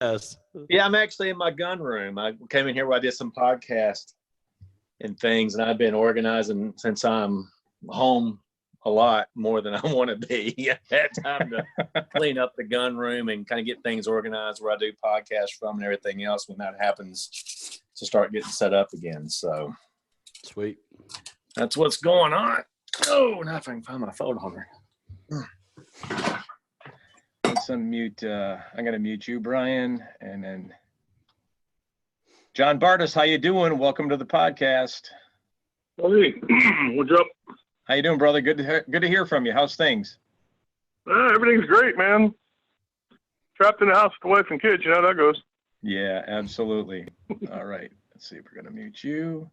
Yes. Yeah, I'm actually in my gun room. I came in here where I did some podcast and things, and I've been organizing since I'm home a lot more than I want to be. I had time to clean up the gun room and kind of get things organized where I do podcasts from and everything else when that happens to start getting set up again. So Sweet. that's what's going on. Oh, now if I can find my phone holder. Let's unmute. I'm going to mute you, Brian, and then John Bartis. How you doing? Welcome to the podcast. Hey, what's up? How you doing, brother? Good to hear from you. How's things? Everything's great, man. Trapped in the house with the wife and kids. You know how that goes. Yeah, absolutely. All right. Let's see if we're going to mute you.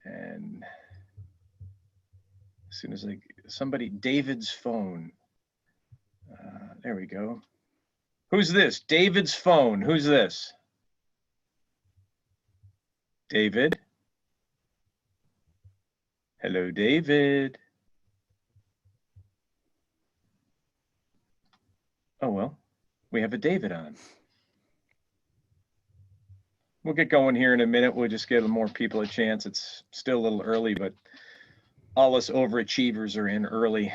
And as soon as David's phone. There we go. Who's this? David's phone. Who's this? David. Hello, David. Oh, well, we have a David on. We'll get going here in a minute. We'll just give more people a chance. It's still a little early, but all us overachievers are in early.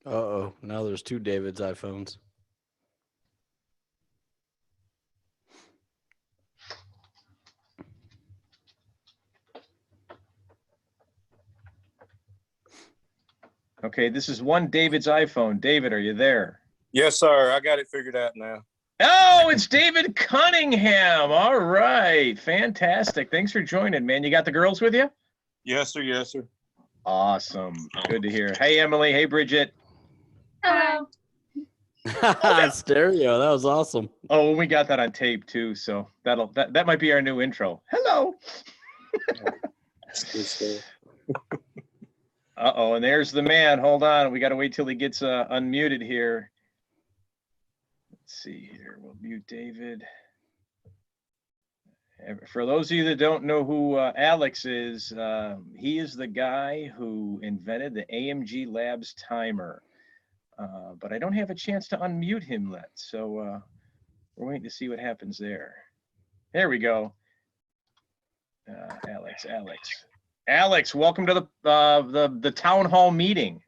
Uh-oh. Now there's two David's iPhones. Okay, this is one David's iPhone. David, are you there? Yes, sir. I got it figured out now. Oh, it's David Cunningham. All right. Fantastic. Thanks for joining, man. You got the girls with you? Yes, sir. Yes, sir. Awesome. Good to hear. Hey, Emily. Hey, Bridget. Hello. Stereo. That was awesome. Oh, we got that on tape too, so that might be our new intro. Hello. Uh-oh, and there's the man. Hold on. We got to wait till he gets unmuted here. Let's see here. We'll mute David. For those of you that don't know who Alex is, he is the guy who invented the AMG Labs timer. But I don't have a chance to unmute him yet, so we're waiting to see what happens there. There we go. Alex, welcome to the town hall meeting.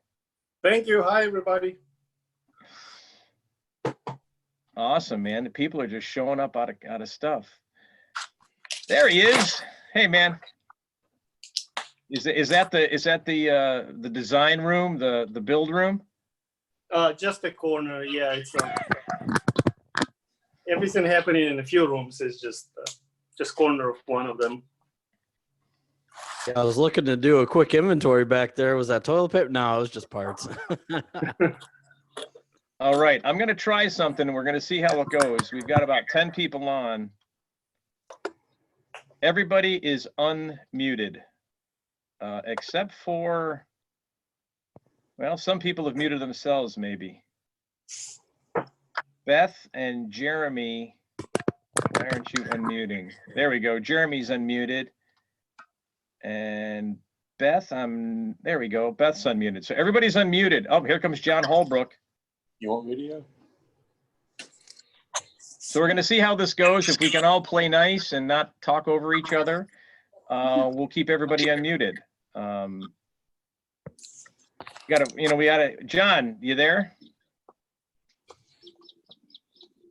Thank you. Hi, everybody. Awesome, man. The people are just showing up out of stuff. There he is. Hey, man. Is that the design room, the build room? Just a corner. Yeah, it's everything happening in a few rooms. Is just corner of one of them. Yeah, I was looking to do a quick inventory back there. Was that toilet paper? No, it was just parts. All right, I'm going to try something. We're going to see how it goes. We've got about 10 people on. Everybody is unmuted, except for, well, some people have muted themselves, maybe. Beth and Jeremy, why aren't you unmuting? There we go. Jeremy's unmuted. And Beth, there we go. Beth's unmuted. So everybody's unmuted. Oh, here comes John Holbrook. You want video? So we're going to see how this goes. If we can all play nice and not talk over each other, we'll keep everybody unmuted. John, you there?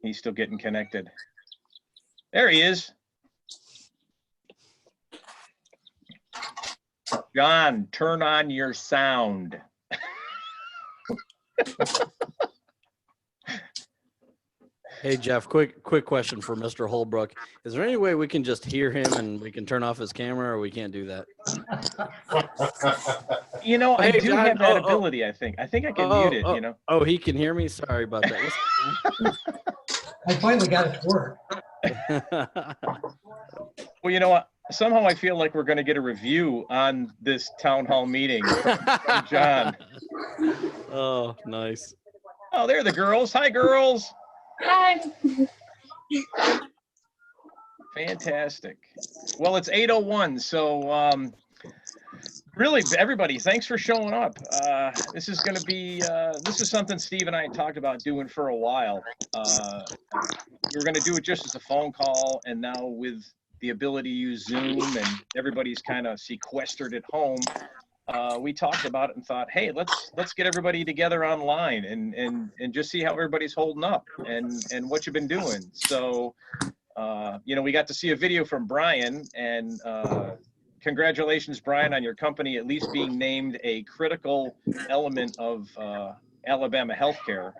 He's still getting connected. There he is. John, turn on your sound. Hey, Jeff, quick question for Mr. Holbrook. Is there any way we can just hear him and we can turn off his camera, or we can't do that? You know, I Hey, do John, have that ability, I think. I think I can mute it, you know. Oh, he can hear me? Sorry about that. I finally got it to work. Well, you know what? Somehow I feel like we're going to get a review on this town hall meeting from John. Oh, nice. Oh, there are the girls. Hi, girls. Hi. Fantastic. Well, it's 8:01, so really, everybody, thanks for showing up. This is going to be this is something Steve and I talked about doing for a while. We were going to do it just as a phone call, and now with the ability to use Zoom and everybody's kind of sequestered at home, we talked about it and thought, hey, let's get everybody together online and just see how everybody's holding up and what you've been doing. So, you know, we got to see a video from Brian, and congratulations, Brian, on your company at least being named a critical element of Alabama healthcare.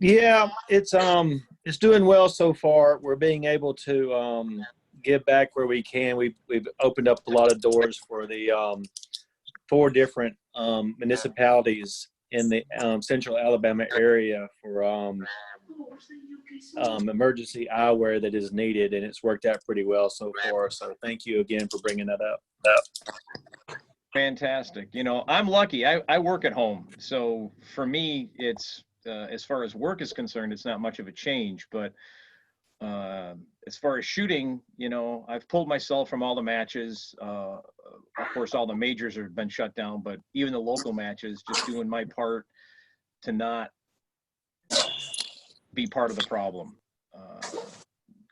Yeah, it's doing well so far. We're being able to give back where we can. We've opened up a lot of doors for the 4 different municipalities in the central Alabama area for emergency eyewear that is needed, and it's worked out pretty well so far. So thank you again for bringing that up. Fantastic. You know, I'm lucky. I work at home, so for me, it's as far as work is concerned, it's not much of a change. But as far as shooting, you know, I've pulled myself from all the matches. Of course, all the majors have been shut down, but even the local matches, just doing my part to not be part of the problem.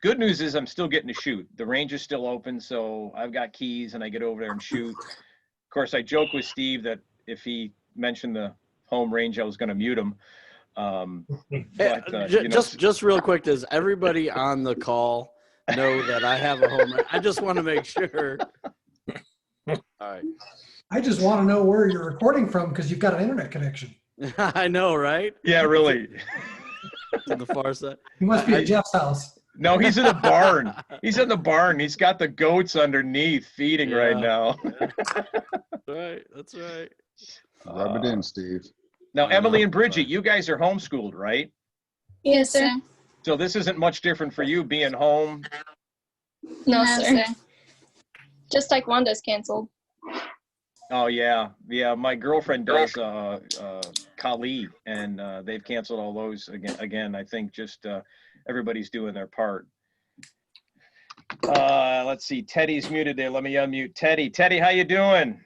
Good news is I'm still getting to shoot. The range is still open, so I've got keys and I get over there and shoot. Of course, I joke with Steve that if he mentioned the home range, I was going to mute him. But, you know, just real quick, does everybody on the call know that I have a home run? I just want to make sure. All right. I just want to know where you're recording from because you've got an internet connection. I know, right? Yeah, really. To the far side. You must be at Jeff's house. No, he's in the barn. He's in the barn. He's got the goats underneath feeding right now. That's right. Rub it in, Steve. Now, Emily and Bridget, you guys are homeschooled, right? Yes, sir. So this isn't much different for you being home. No, sir. Just Taekwondo's canceled. Oh yeah, yeah. My girlfriend does Kali, and they've canceled all those again. I think just everybody's doing their part. Let's see. Teddy's muted there. Let me unmute Teddy. Teddy, how you doing?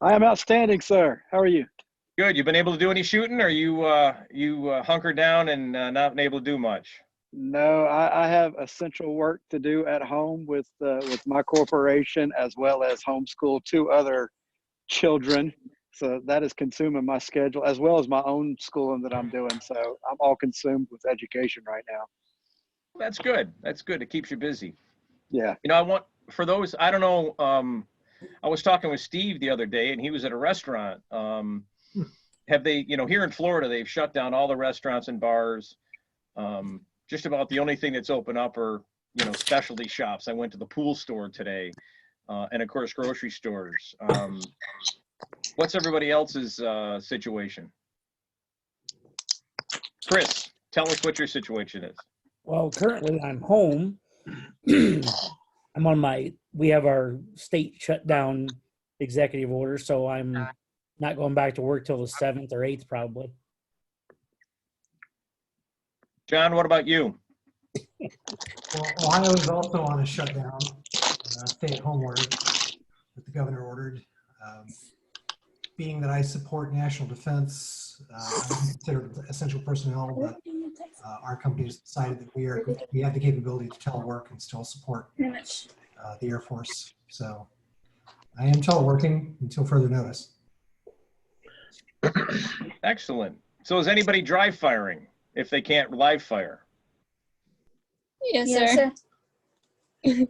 I am outstanding, sir. How are you? Good. You been able to do any shooting, or you hunkered down and not been able to do much? No, I have essential work to do at home with my corporation, as well as homeschool 2 other children. So that is consuming my schedule, as well as my own schooling that I'm doing. So I'm all consumed with education right now. That's good. That's good. It keeps you busy. Yeah. You know, for those, I don't know, I was talking with Steve the other day, and he was at a restaurant. Have they, you know, here in Florida, they've shut down all the restaurants and bars. Just about the only thing that's open up are, you know, specialty shops. I went to the pool store today, and of course, grocery stores. What's everybody else's situation? Chris, tell us what your situation is. Well, currently I'm home. I'm on we have our state shutdown executive order, so I'm not going back to work till the 7th or 8th probably. John, what about you? Well, Ohio is also on a shutdown, stay-at-home order that the governor ordered. Being that I support national defense, I'm considered essential personnel, but our company has decided that we have the capability to telework and still support the Air Force. So I am teleworking until further notice. Excellent. So is anybody dry firing if they can't live fire? Yes, sir.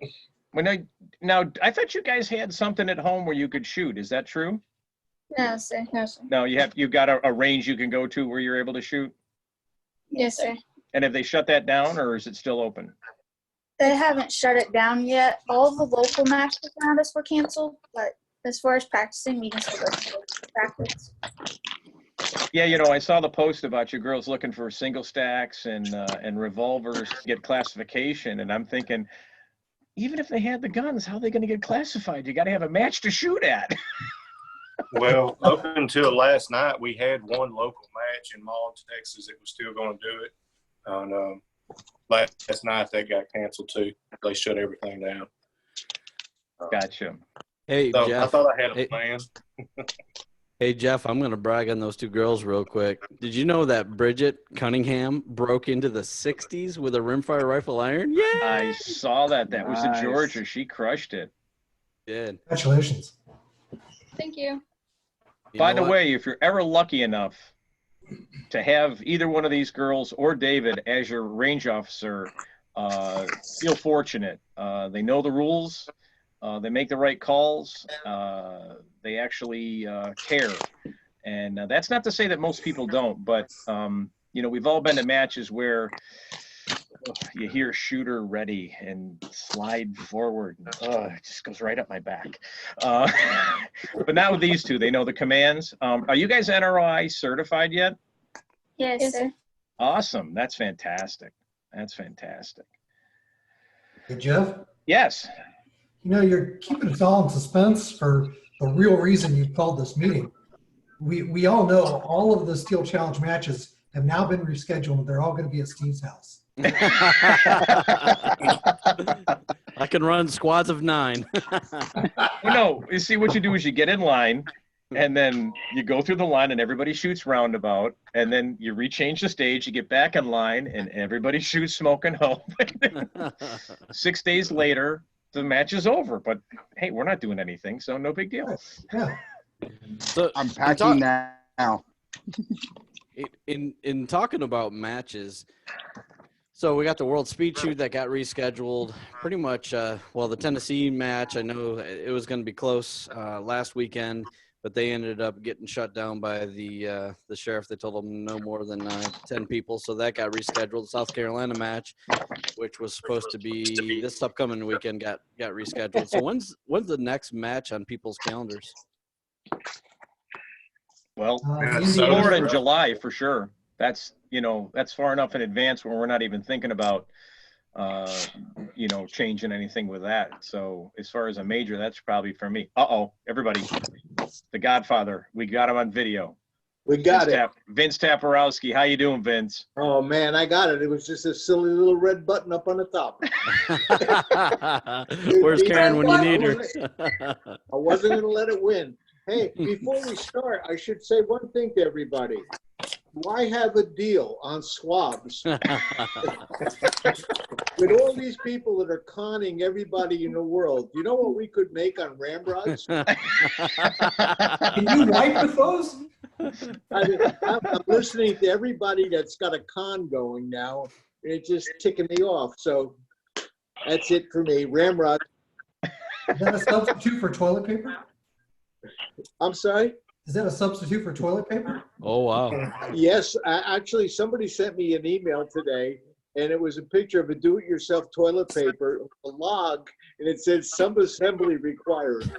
Well, now, I thought you guys had something at home where you could shoot. Is that true? No, sir. No, sir. No, you've got a range you can go to where you're able to shoot? Yes, sir. And have they shut that down, or is it still open? They haven't shut it down yet. All the local matches around us were canceled, but as far as practicing, we can still go to practice. Yeah, you know, I saw the post about you girls looking for single stacks and revolvers to get classification, and I'm thinking, even if they had the guns, how are they going to get classified? You got to have a match to shoot at. Well, up until last night, we had one local match in Maul, Texas that was still going to do it. And last night that got canceled too. They shut everything down. Gotcha. Hey, So Jeff. I thought I had a plan. Hey, Jeff, I'm going to brag on those two girls real quick. Did you know that Bridget Cunningham broke into the 60s with a rimfire rifle iron? Yeah. I saw that. That was the Nice. Georgia. She crushed it. Did. Congratulations. Thank you. By the way, if you're ever lucky enough to have either one of these girls or David as your range officer, feel fortunate. They know the rules. They make the right calls. They actually care. And that's not to say that most people don't, but, we've all been to matches where you hear shooter ready and slide forward. It just goes right up my back. But not with these two. They know the commands. Are you guys NRI certified yet? Yes, sir. Awesome. That's fantastic. That's fantastic. Hey, Jeff, Yes. you're keeping us all in suspense for the real reason you called this meeting. We all know all of the Steel Challenge matches have now been rescheduled. They're all going to be at Steve's house. I can run squads of 9. Well, no, you see, what you do is you get in line, and then you go through the line, and everybody shoots roundabout, and then you rechange the stage, you get back in line, and everybody shoots smoke and hope. 6 days later, the match is over. But hey, we're not doing anything, so no big deal. Yeah. So I'm packing now. in talking about matches, so we got the World Speed Shoot that got rescheduled. Pretty much, the Tennessee match, I know it was going to be close last weekend, but they ended up getting shut down by the sheriff. They told them no more than 10 people, so that got rescheduled. The South Carolina match, which was supposed to be this upcoming weekend, got rescheduled. So when's the next match on people's calendars? Well, Indiana- Florida in July for sure. That's far enough in advance when we're not even thinking about changing anything with that. So as far as a major, that's probably for me. Everybody, the Godfather, we got him on video. We got it. Vince Taporowski. How you doing, Vince? Oh man, I got it. It was just a silly little red button up on the top. Where's Karen when you need her? I wasn't going to let it win. Hey, before we start, I should say one thing to everybody. Why have a deal on swabs with all these people that are conning everybody in the world? You know what we could make on ramrods? Can you wipe with those? I'm listening to everybody that's got a con going now, and it's just ticking me off. So that's it for me. Ramrod. Is that a substitute for toilet paper? I'm sorry? Is that a substitute for toilet paper? Oh, wow. Yes, actually, somebody sent me an email today, and it was a picture of a do-it-yourself toilet paper, a log, and it said some assembly required.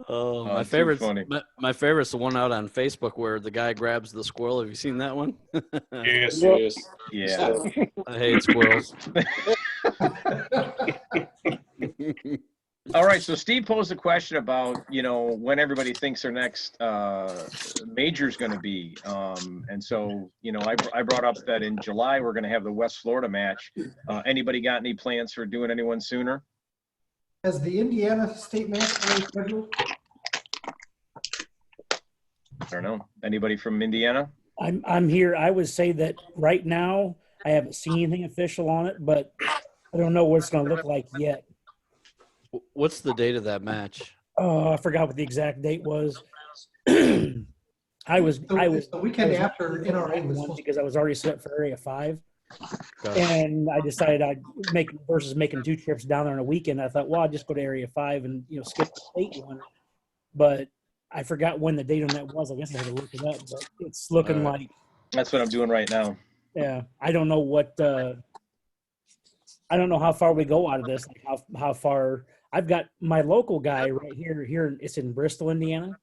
Oh, my favorite's funny. My favorite's the one out on Facebook where the guy grabs the squirrel. Have you seen that one? Yes. Yeah. I hate squirrels. All right, so Steve posed a question about, when everybody thinks their next major is going to be. And so, I brought up that in July, we're going to have the West Florida match. Anybody got any plans for doing anyone sooner? Has the Indiana state match already scheduled? I don't know. Anybody from Indiana? I'm here. I would say that right now, I haven't seen anything official on it, but I don't know what it's going to look like yet. What's the date of that match? Oh, I forgot what the exact date was. I was the weekend after NRA was supposed because I was already set up for Area 5. Gotcha. And I decided I'd versus making 2 trips down there on a weekend. I thought, well, I'll just go to Area 5 and skip the state one. But I forgot when the date on that was. I guess I had to look it up, but it's looking like. That's what I'm doing right now. Yeah, I don't know what. I don't know how far we go out of this. Like how far. I've got my local guy right here. Here, it's in Bristol, Indiana.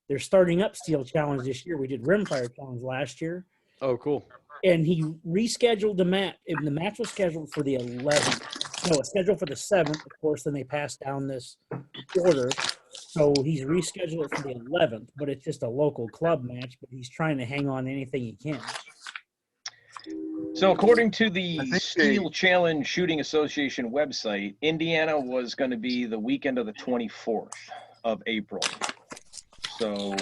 They're starting up Steel Challenge this year. We did Rimfire Challenge last year. Oh, cool. And he rescheduled the match. The match was scheduled for the 11th. No, it's scheduled for the 7th. Of course, then they passed down this order. So he's rescheduled it for the 11th, but it's just a local club match. But he's trying to hang on to anything he can. So according to the I think Steel Challenge Shooting Association website, Indiana was going to be the weekend of the 24th of April. So,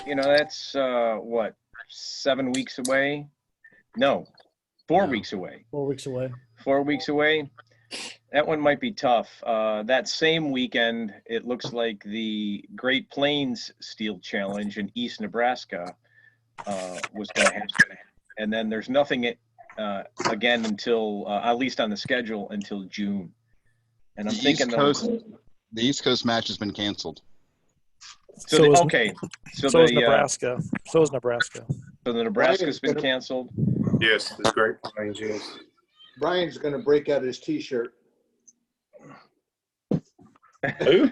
you know, that's what, 7 weeks away? No, 4 weeks away. 4 weeks away. 4 weeks away. That one might be tough. That same weekend, it looks like the Great Plains Steel Challenge in East Nebraska was going to happen. And then there's nothing again until, at least on the schedule, until June. And I'm thinking the East Coast match has been canceled. So is Nebraska. So is Nebraska. So the Nebraska's been canceled. Yes, it's Great Plains. Yes. Brian's going to break out his T-shirt. Who?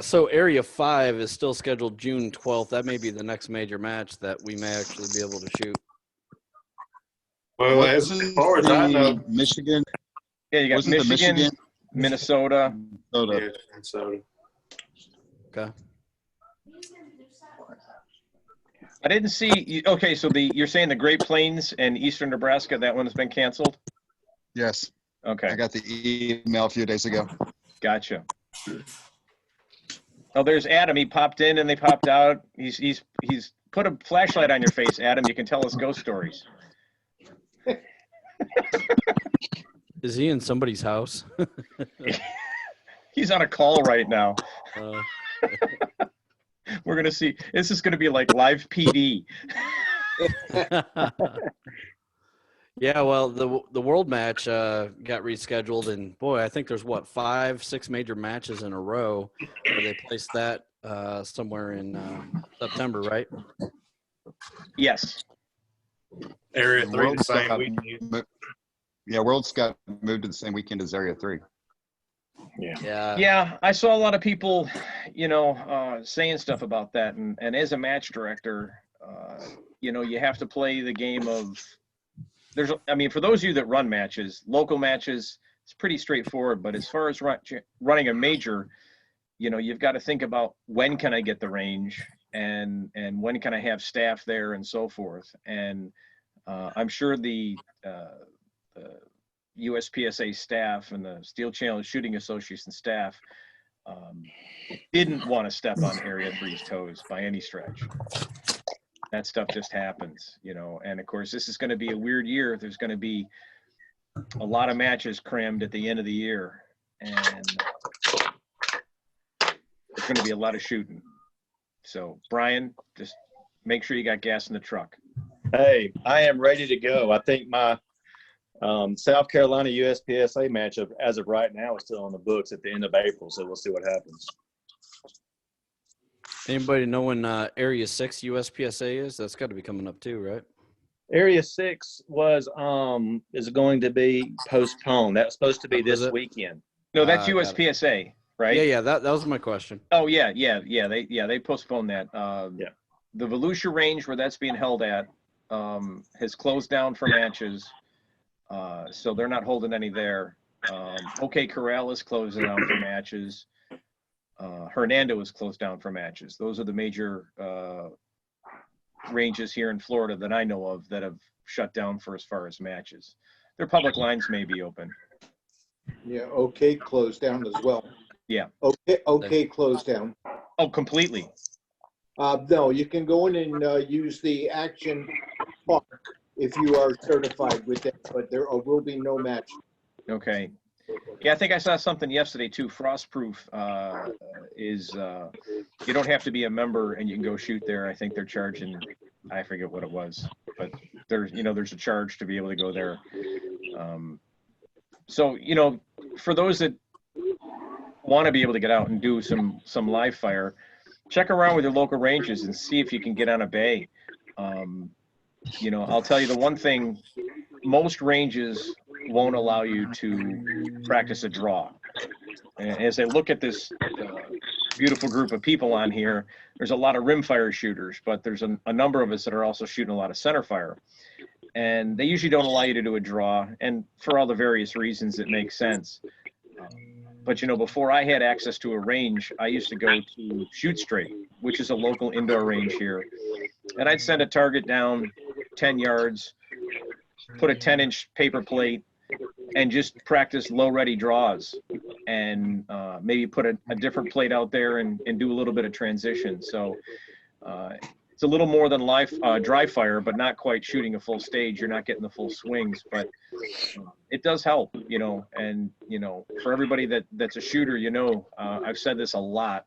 So Area 5 is still scheduled June 12th. That may be the next major match that we may actually be able to shoot. Well, as far as I know, Michigan. Yeah, you got Michigan, Minnesota. Yeah, Minnesota. Okay. I didn't see. Okay, so you're saying the Great Plains and Eastern Nebraska, that one has been canceled? Yes. Okay. I got the email a few days ago. Gotcha. Oh, there's Adam. He popped in and they popped out. He's put a flashlight on your face, Adam. You can tell us ghost stories. Is he in somebody's house? He's on a call right now. We're going to see. This is going to be like live PD. Yeah, well, the world match got rescheduled, and boy, I think there's 5-6 major matches in a row where they placed that somewhere in September, right? Yes. Area 3 the same weekend. Yeah, World's got moved to the same weekend as Area 3. Yeah, I saw a lot of people, saying stuff about that, and as a match director, you have to play the game of. For those of you that run matches, local matches, it's pretty straightforward. But as far as running a major, you've got to think about when can I get the range, and when can I have staff there, and so forth. And I'm sure the USPSA staff and the Steel Challenge Shooting Association staff didn't want to step on Area 3's toes by any stretch. That stuff just happens, and of course, this is going to be a weird year. There's going to be a lot of matches crammed at the end of the year, and there's going to be a lot of shooting. So, Brian, just make sure you got gas in the truck. Hey, I am ready to go. I think my South Carolina USPSA matchup, as of right now, is still on the books at the end of April, so we'll see what happens. Anybody know when Area 6 USPSA is? That's got to be coming up too, right? Area 6 is going to be postponed. That was supposed to be this weekend. No, that's USPSA, right? Yeah, that was my question. Oh yeah. They postponed that. The Volusia range where that's being held at has closed down for matches, so they're not holding any there. OK Corral is closing down for matches. Hernando is closed down for matches. Those are the major ranges here in Florida that I know of that have shut down for as far as matches. Their public lines may be open. Yeah, OK closed down as well. Yeah. OK closed down. Oh, completely. No, you can go in and use the Action Park if you are certified with that, but there will be no match. Okay. Yeah, I think I saw something yesterday too. Frostproof is you don't have to be a member and you can go shoot there. I think they're charging, I forget what it was, but there's a charge to be able to go there. So for those that want to be able to get out and do some live fire, check around with your local ranges and see if you can get on a bay. I'll tell you the one thing: most ranges won't allow you to practice a draw. And as I look at this beautiful group of people on here, there's a lot of rimfire shooters, but there's a number of us that are also shooting a lot of center fire. And they usually don't allow you to do a draw, and for all the various reasons it makes sense. But, you know, before I had access to a range, I used to go to Shoot Straight, which is a local indoor range here. And I'd send a target down 10 yards, put a 10-inch paper plate, and just practice low ready draws, and maybe put a different plate out there and do a little bit of transition. So it's a little more than dry fire, but not quite shooting a full stage. You're not getting the full swings, but it does help, you know. And, you know, for everybody that's a shooter, you know, I've said this a lot,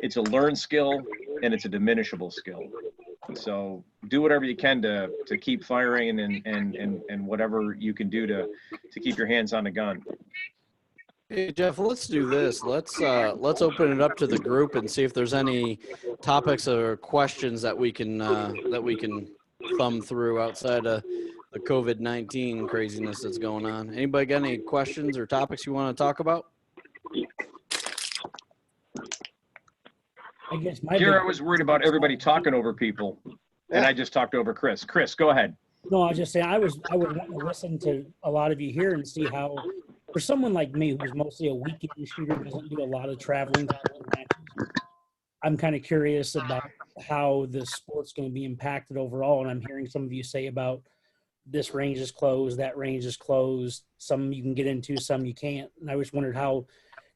it's a learned skill and it's a diminishable skill. So do whatever you can to keep firing and whatever you can do to keep your hands on the gun. Hey Jeff, let's do this. Let's open it up to the group and see if there's any topics or questions that we can thumb through outside of the COVID-19 craziness that's going on. Anybody got any questions or topics you want to talk about? I guess Here I was worried about everybody talking over people, and I just talked over Chris. Chris, go ahead. No, I was just saying I would want to listen to a lot of you here and see how, for someone like me who's mostly a weekend shooter, doesn't do a lot of traveling to matches, I'm kind of curious about how the sport's going to be impacted overall. And I'm hearing some of you say about this range is closed, that range is closed, some you can get into, some you can't. And I just wondered, how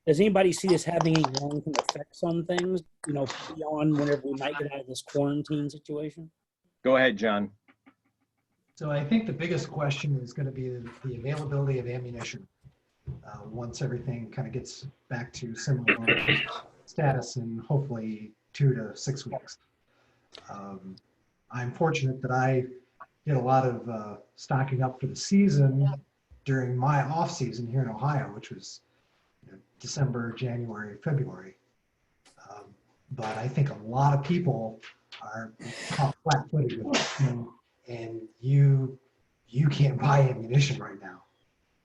does anybody see this having any long-term effects on things, you know, beyond whenever we might get out of this quarantine situation? Go ahead, John. So I think the biggest question is going to be the availability of ammunition once everything kind of gets back to similar status in hopefully 2 to 6 weeks. I'm fortunate that I did a lot of stocking up for the season during my off season here in Ohio, which was December, January, February. But I think a lot of people are caught flat-footed with it, and you can't buy ammunition right now.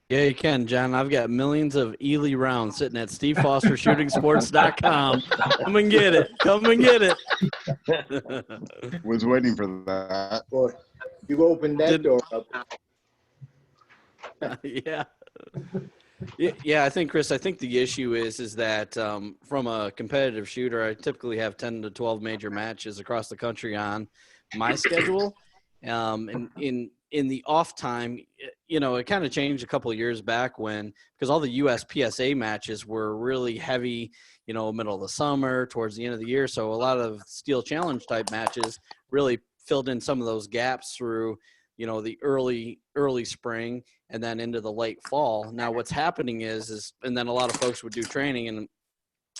Yeah, you can, John. I've got millions of Ely rounds sitting at SteveFosterShootingSports.com. Come and get it. Come and get it. Was waiting for that. Boy, you opened that door up. Yeah. Yeah, I think, Chris, the issue is that from a competitive shooter, I typically have 10 to 12 major matches across the country on my schedule. And in the off time, you know, it kind of changed a couple of years back because all the US PSA matches were really heavy, you know, middle of the summer, towards the end of the year. So a lot of Steel Challenge type matches really filled in some of those gaps through, you know, the early spring and then into the late fall. Now what's happening is and then a lot of folks would do training, and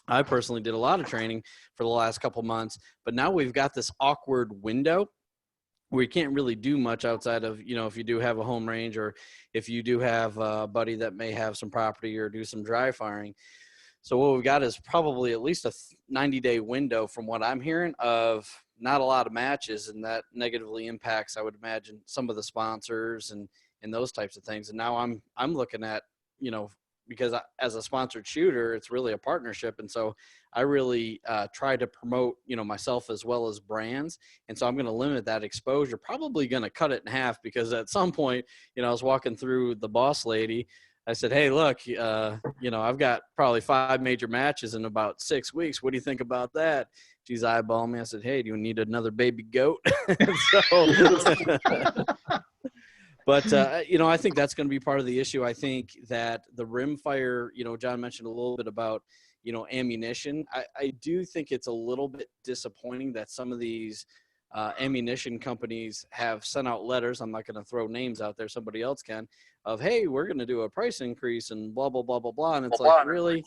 I personally did a lot of training for the last couple months, but now we've got this awkward window where you can't really do much outside of, you know, if you do have a home range or if you do have a buddy that may have some property or do some dry firing. So what we've got is probably at least a 90-day window from what I'm hearing of not a lot of matches, and that negatively impacts, I would imagine, some of the sponsors and those types of things. And now I'm looking at, you know, because as a sponsored shooter, it's really a partnership. And so I really try to promote, you know, myself as well as brands. And so I'm going to limit that exposure, probably going to cut it in half, because at some point, you know, I was walking through the boss lady. I said, hey, look, you know, I've got probably 5 major matches in about 6 weeks. What do you think about that? She's eyeballing me. I said, hey, do you need another baby goat? But, you know, I think that's going to be part of the issue. I think that the rimfire, you know, John mentioned a little bit about, you know, ammunition. I do think it's a little bit disappointing that some of these ammunition companies have sent out letters. I'm not going to throw names out there. Somebody else can, of, hey, we're going to do a price increase and blah, blah, blah, blah, blah. And it's like, really?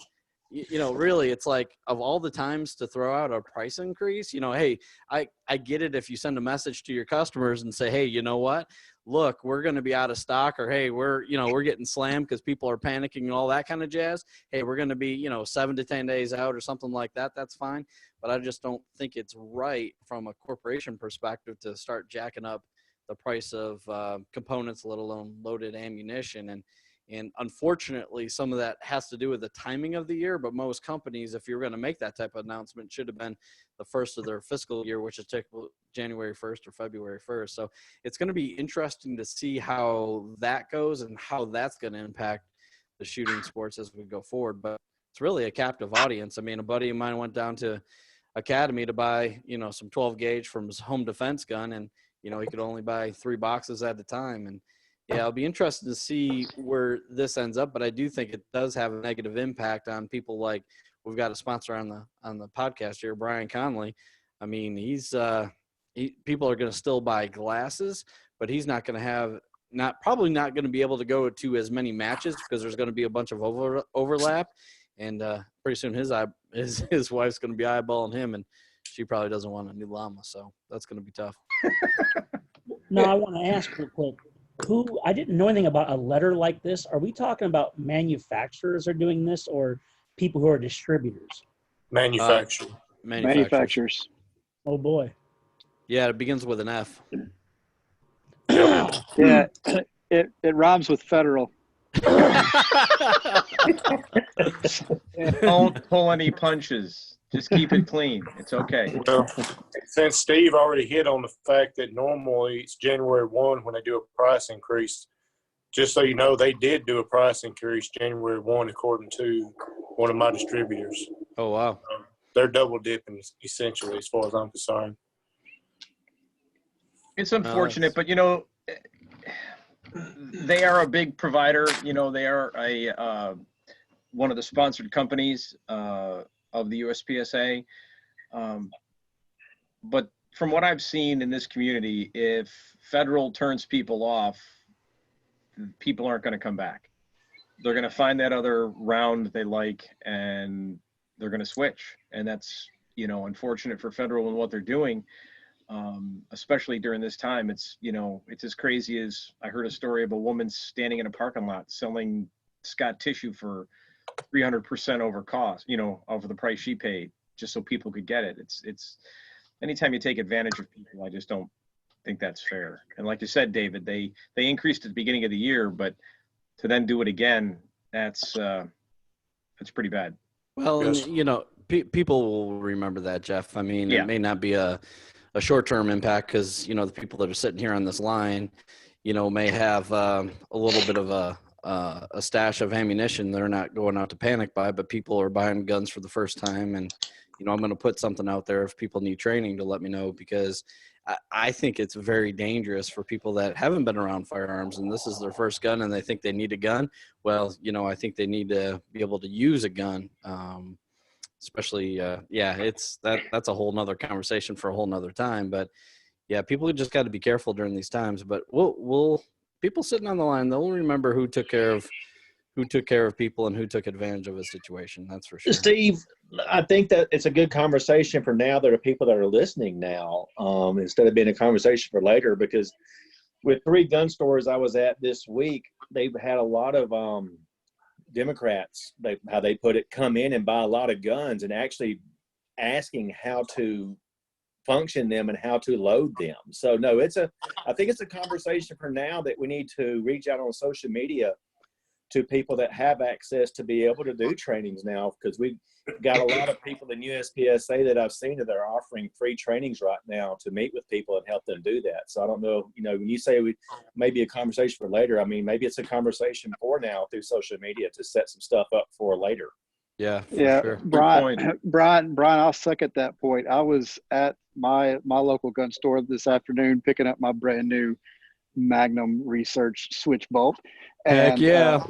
You know, really, it's like, of all the times to throw out a price increase, you know, hey, I get it if you send a message to your customers and say, hey, you know what, look, we're going to be out of stock, or hey, we're getting slammed because people are panicking and all that kind of jazz. Hey, we're going to be, you know, 7 to 10 days out or something like that. That's fine. But I just don't think it's right from a corporation perspective to start jacking up the price of components, let alone loaded ammunition. And unfortunately, some of that has to do with the timing of the year. But most companies, if you're going to make that type of announcement, should have been the first of their fiscal year, which is typically January 1st or February 1st. So it's going to be interesting to see how that goes and how that's going to impact the shooting sports as we go forward. But it's really a captive audience. I mean, a buddy of mine went down to Academy to buy, some 12 gauge from his home defense gun, and he could only buy 3 boxes at a time. And yeah, I'll be interested to see where this ends up, but I do think it does have a negative impact on people. Like, we've got a sponsor on the podcast here, Brian Conley. I mean, people are going to still buy glasses, but he's not going to have probably not going to be able to go to as many matches because there's going to be a bunch of overlap, and pretty soon his wife's going to be eyeballing him, and she probably doesn't want a new llama, so that's going to be tough. No, I want to ask real quick. I didn't know anything about a letter like this. Are we talking about manufacturers are doing this, or people who are distributors? Manufacturers. Oh boy. Yeah, it begins with an F. Yeah, it rhymes with federal. Don't pull any punches. Just keep it clean. It's okay. Well, since Steve already hit on the fact that normally it's January 1 when they do a price increase, just so you know, they did do a price increase January 1 according to one of my distributors. Oh, wow. They're double dipping, essentially, as far as I'm concerned. It's unfortunate, but they are a big provider. They are one of the sponsored companies of the USPSA. But from what I've seen in this community, if federal turns people off, people aren't going to come back. They're going to find that other round they like, and they're going to switch. And that's, unfortunate for federal and what they're doing. Especially during this time, it's as crazy as I heard a story of a woman standing in a parking lot selling Scott tissue for 300% over cost, over the price she paid, just so people could get it. It's anytime you take advantage of people, I just don't think that's fair. And like you said, David, they increased at the beginning of the year, but to then do it again, that's pretty bad. Well, yes. And people will remember that, Jeff. I mean, yeah. It may not be a short-term impact because, the people that are sitting here on this line, may have a little bit of a stash of ammunition. They're not going out to panic buy, but people are buying guns for the first time. And, I'm going to put something out there if people need training to let me know, because I think it's very dangerous for people that haven't been around firearms and this is their first gun and they think they need a gun. Well, I think they need to be able to use a gun. Especially, that's a whole nother conversation for a whole nother time. But yeah, people just got to be careful during these times. But we'll people sitting on the line, they'll remember who took care of people and who took advantage of a situation. That's for sure. Steve, I think that it's a good conversation for now. There are people that are listening now, instead of being a conversation for later, because with 3 gun stores I was at this week, they've had a lot of Democrats, how they put it, come in and buy a lot of guns and actually asking how to function them and how to load them. So no, I think it's a conversation for now that we need to reach out on social media to people that have access to be able to do trainings now, because we've got a lot of people in USPSA that I've seen that are offering free trainings right now to meet with people and help them do that. So I don't know, when you say maybe a conversation for later, I mean, maybe it's a conversation for now through social media to set some stuff up for later. Yeah, sure. Brian, I'll second that point. I was at my local gun store this afternoon picking up my brand new Magnum Research switch bolt. And heck yeah.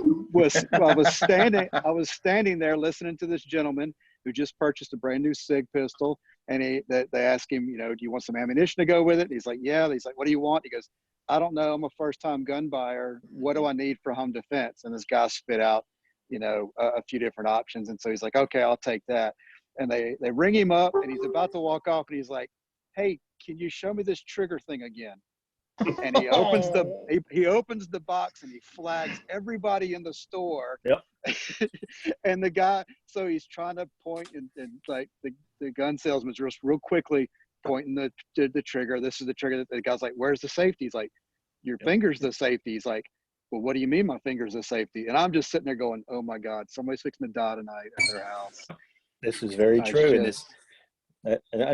I was standing there listening to this gentleman who just purchased a brand new SIG pistol, and they asked him, do you want some ammunition to go with it? And he's like, yeah. He's like, what do you want? He goes, I don't know. I'm a first-time gun buyer. What do I need for home defense? And this guy spit out, a few different options. And so he's like, okay, I'll take that. And they ring him up, and he's about to walk off, and he's like, hey, can you show me this trigger thing again? And he opens the box and he flags everybody in the store. Yep. And the guy, so he's trying to point and like the gun salesman's just real quickly pointing the trigger. This is the trigger. The guy's like, where's the safety? He's like, your finger's the safety. He's like, well, what do you mean my finger's the safety? And I'm just sitting there going, oh my God, somebody's fixing to die tonight at their house. This is very true. And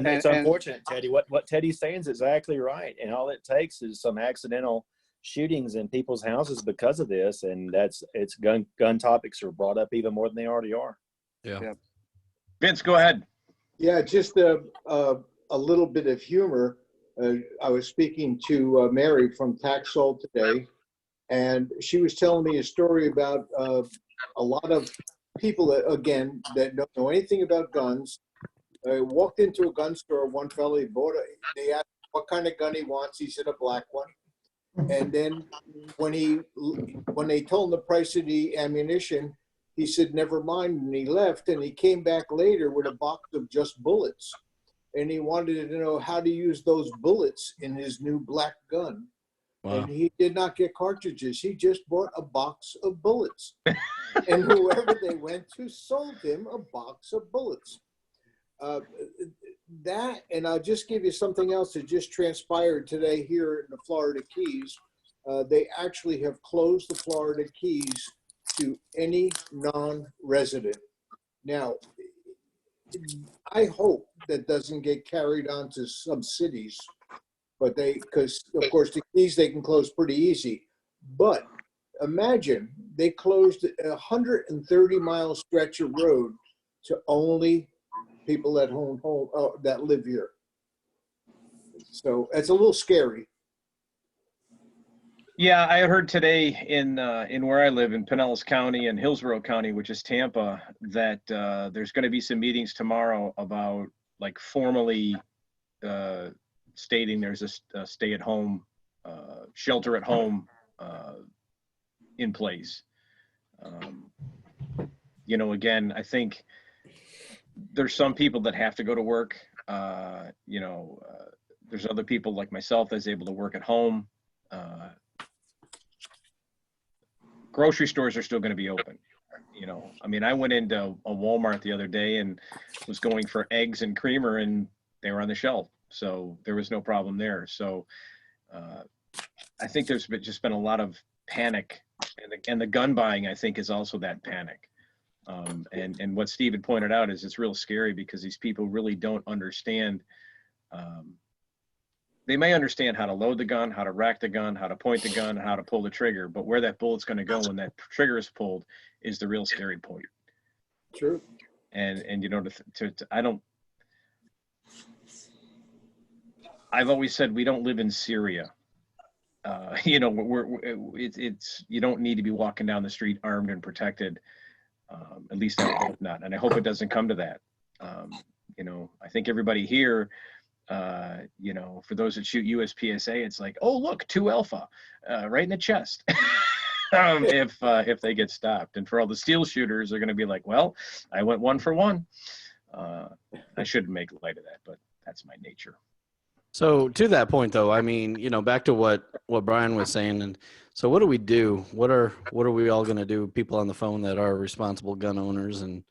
it's unfortunate, Teddy. What Teddy's saying is exactly right. And all it takes is some accidental shootings in people's houses because of this. And gun topics are brought up even more than they already are. Yeah. Yep. Vince, go ahead. Yeah, just a little bit of humor. I was speaking to Mary from Taxol today, and she was telling me a story about a lot of people that, again, that don't know anything about guns. Walked into a gun store. One fellow, they asked what kind of gun he wants. He said a black one. And then when they told him the price of the ammunition, he said, never mind, and he left, and he came back later with a box of just bullets. And he wanted to know how to use those bullets in his new black gun. Wow. And he did not get cartridges. He just bought a box of bullets. And whoever they went to sold him a box of bullets. That, and I'll just give you something else that just transpired today here in the Florida Keys. They actually have closed the Florida Keys to any non-resident. Now, I hope that doesn't get carried on to some cities, but because of course the Keys they can close pretty easy. But imagine they closed a 130-mile stretch of road to only people at home that live here. So it's a little scary. Yeah, I heard today in where I live in Pinellas County and Hillsborough County, which is Tampa, that there's going to be some meetings tomorrow about like formally stating there's a stay-at-home, shelter-at-home in place. You know, again, I think there's some people that have to go to work. You know, there's other people like myself that's able to work at home. Grocery stores are still going to be open. You know, I mean, I went into a Walmart the other day and was going for eggs and creamer, and they were on the shelf, so there was no problem there. So I think there's just been a lot of panic, and the gun buying, I think, is also that panic. And what Steve had pointed out is it's real scary because these people really don't understand. They may understand how to load the gun, how to rack the gun, how to point the gun, how to pull the trigger, but where that bullet's going to go when that trigger is pulled is the real scary point. True. And you know, I've always said we don't live in Syria. You know, it's you don't need to be walking down the street armed and protected. At least I hope not, and I hope it doesn't come to that. You know, I think everybody here. You know, for those that shoot USPSA, it's like, oh, look, 2 alpha, right in the chest. If they get stopped. And for all the steel shooters, they're going to be like, well, I went 1 for 1. I shouldn't make light of that, but that's my nature. So to that point, though, I mean, you know, back to what Brian was saying, and so what do we do? What are we all going to do? People on the phone that are responsible gun owners and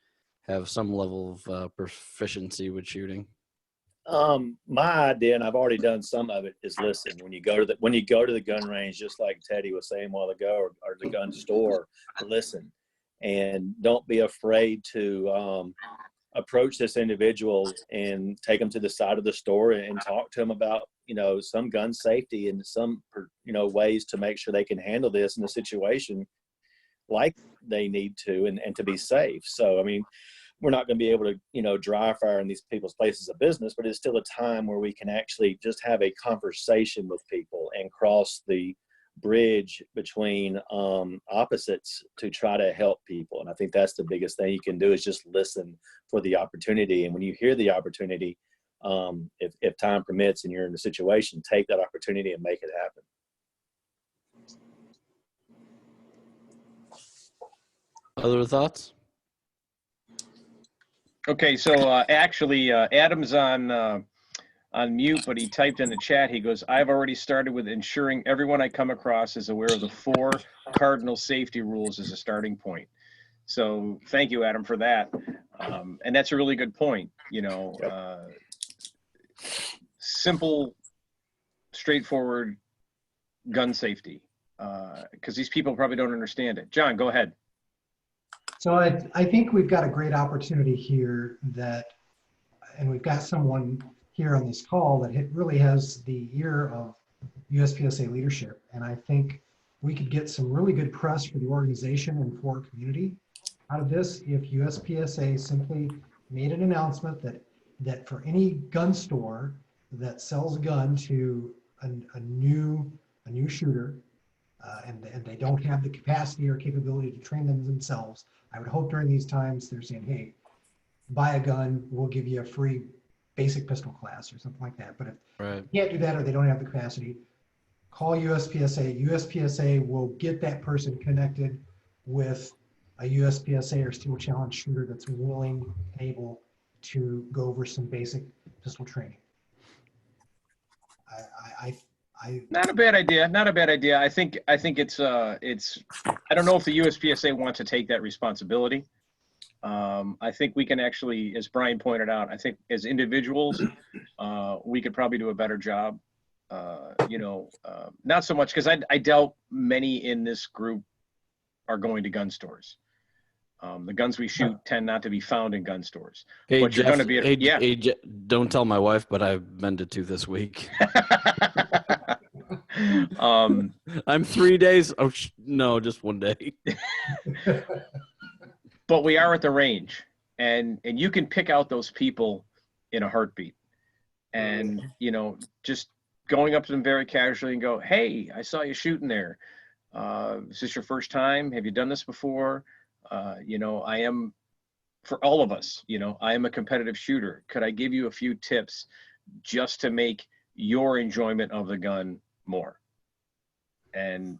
have some level of proficiency with shooting. My idea, and I've already done some of it, is listen. When you go to the gun range, just like Teddy was saying a while ago, or the gun store, listen, and don't be afraid to approach this individual and take them to the side of the store and talk to them about, you know, some gun safety and some, you know, ways to make sure they can handle this in a situation like they need to and to be safe. So, I mean, we're not going to be able to, you know, dry fire in these people's places of business, but it's still a time where we can actually just have a conversation with people and cross the bridge between opposites to try to help people. And I think that's the biggest thing you can do is just listen for the opportunity. And when you hear the opportunity, if time permits and you're in the situation, take that opportunity and make it happen. Other thoughts? Okay, so actually, Adam's on mute, but he typed in the chat. He goes, "I've already started with ensuring everyone I come across is aware of the 4 cardinal safety rules as a starting point." So thank you, Adam, for that. And that's a really good point. You know, simple, straightforward gun safety, because these people probably don't understand it. John, go ahead. So I think we've got a great opportunity here and we've got someone here on this call that really has the ear of USPSA leadership. And I think we could get some really good press for the organization and for our community out of this if USPSA simply made an announcement that for any gun store that sells a gun to a new shooter, and they don't have the capacity or capability to train them themselves, I would hope during these times they're saying, hey, buy a gun, we'll give you a free basic pistol class or something like that. But if you can't do that or they don't have the capacity, call USPSA. USPSA will get that person connected with a USPSA or Steel Challenge shooter that's willing and able to go over some basic pistol training. Not a bad idea. Not a bad idea. I think it's I don't know if the USPSA wants to take that responsibility. I think we can actually, as Brian pointed out, I think as individuals, we could probably do a better job. Not so much because I doubt many in this group are going to gun stores. The guns we shoot tend not to be found in gun stores. Hey, but Jeff, you're going to be, don't tell my wife, but I've been to 2 this week. I'm 3 days. Oh, no, just 1 day. But we are at the range, and you can pick out those people in a heartbeat. And, just going up to them very casually and go, hey, I saw you shooting there. Is this your first time? Have you done this before? I am, for all of us, I am a competitive shooter. Could I give you a few tips just to make your enjoyment of the gun more? And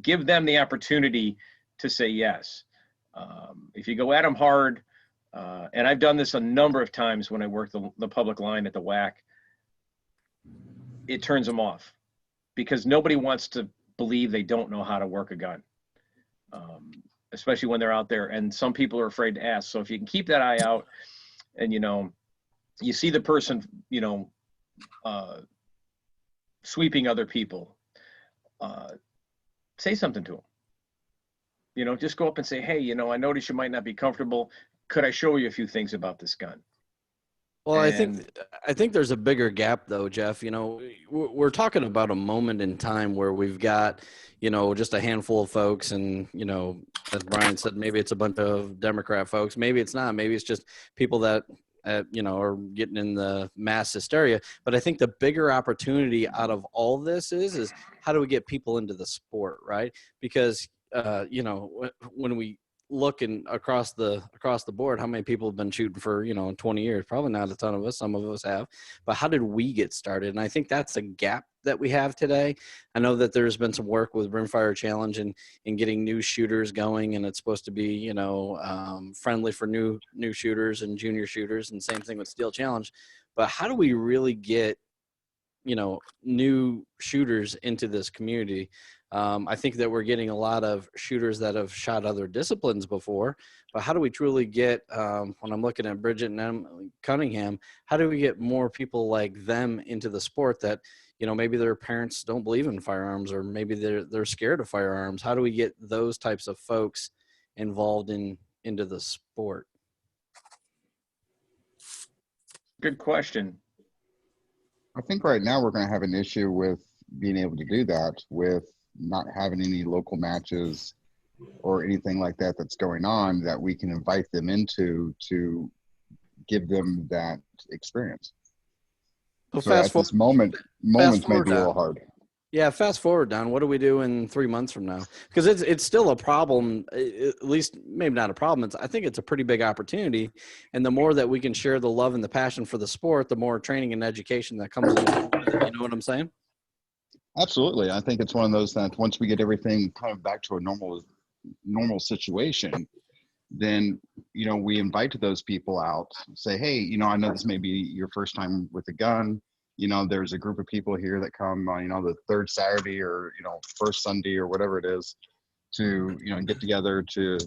give them the opportunity to say yes. If you go at them hard, and I've done this a number of times when I work the public line at the WAC, it turns them off because nobody wants to believe they don't know how to work a gun, especially when they're out there. And some people are afraid to ask. So if you can keep that eye out and, you see the person, sweeping other people, say something to them. Just go up and say, hey, I noticed you might not be comfortable. Could I show you a few things about this gun? Well, I think there's a bigger gap though, Jeff. We're talking about a moment in time where we've got, just a handful of folks, and as Brian said, maybe it's a bunch of Democrat folks, maybe it's not, maybe it's just people that are getting in the mass hysteria. But I think the bigger opportunity out of all this is how do we get people into the sport, right? Because when we look across the board, how many people have been shooting for 20 years? Probably not a ton of us. Some of us have. But how did we get started? And I think that's a gap that we have today. I know that there's been some work with Rimfire Challenge and getting new shooters going, and it's supposed to be friendly for new shooters and junior shooters, and same thing with Steel Challenge. But how do we really get new shooters into this community? I think that we're getting a lot of shooters that have shot other disciplines before, but how do we truly get, when I'm looking at Bridget and Emily Cunningham, how do we get more people like them into the sport that, maybe their parents don't believe in firearms, or maybe they're scared of firearms? How do we get those types of folks involved into the sport? Good question. I think right now we're going to have an issue with being able to do that with not having any local matches or anything like that that's going on that we can invite them into to give them that experience. Well, so at this moments may be a little hard. Yeah, fast forward, Don. What do we do in 3 months from now? Because it's still a problem, at least maybe not a problem. I think it's a pretty big opportunity. And the more that we can share the love and the passion for the sport, the more training and education that comes along with it. You know what I'm saying? Absolutely. I think it's one of those that once we get everything kind of back to a normal situation, then, we invite those people out, say, hey, I know this may be your first time with a gun. There's a group of people here that come, the third Saturday or, first Sunday or whatever it is to, get together to